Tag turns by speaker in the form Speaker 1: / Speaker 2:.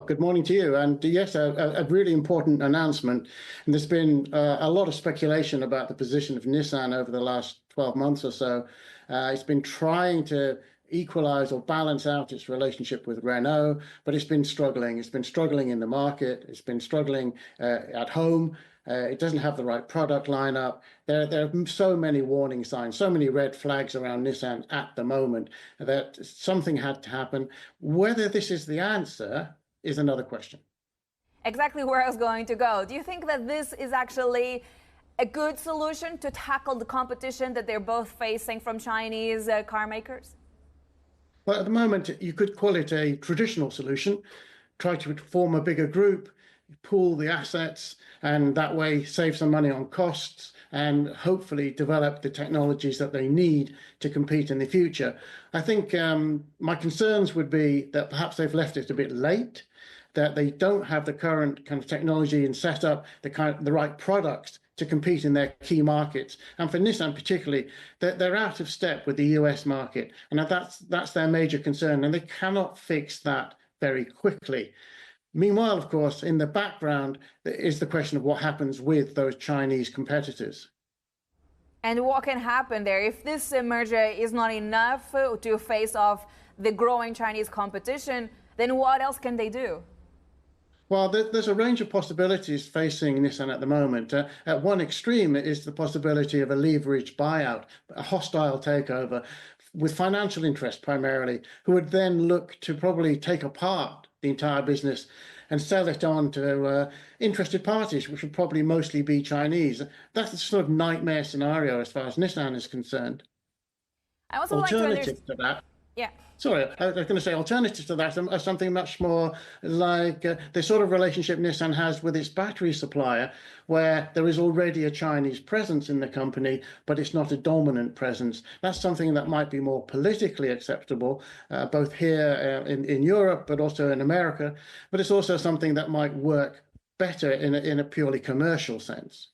Speaker 1: good morning to you. And yes, a really important announcement. And there's been a lot of speculation about the position of Nissan over the last 12 months or so. It's been trying to equalize or balance out its relationship with Renault, but it's been struggling. It's been struggling in the market. It's been struggling at home. It doesn't have the right product lineup. There are so many warning signs, so many red flags around Nissan at the moment that something had to happen. Whether this is the answer is another question.
Speaker 2: Exactly where I was going to go. Do you think that this is actually a good solution to tackle the competition that they're both facing from Chinese car makers?
Speaker 1: Well, at the moment, you could call it a traditional solution. Try to form a bigger group, pool the assets, and that way save some money on costs and hopefully develop the technologies that they need to compete in the future. I think my concerns would be that perhaps they've left it a bit late, that they don't have the current kind of technology and set up the right products to compete in their key markets. And for Nissan particularly, they're out of step with the US market. And that's their major concern, and they cannot fix that very quickly. Meanwhile, of course, in the background is the question of what happens with those Chinese competitors.
Speaker 2: And what can happen there? If this merger is not enough to face off the growing Chinese competition, then what else can they do?
Speaker 1: Well, there's a range of possibilities facing Nissan at the moment. At one extreme is the possibility of a leveraged buyout, a hostile takeover with financial interests primarily, who would then look to probably take apart the entire business and sell it on to interested parties, which would probably mostly be Chinese. That's the sort of nightmare scenario as far as Nissan is concerned.
Speaker 2: I also like to understand.
Speaker 1: To that.
Speaker 2: Yeah.
Speaker 1: Sorry, I was going to say alternatives to that are something much more like the sort of relationship Nissan has with its battery supplier, where there is already a Chinese presence in the company, but it's not a dominant presence. That's something that might be more politically acceptable, both here in Europe, but also in America. But it's also something that might work better in a purely commercial sense.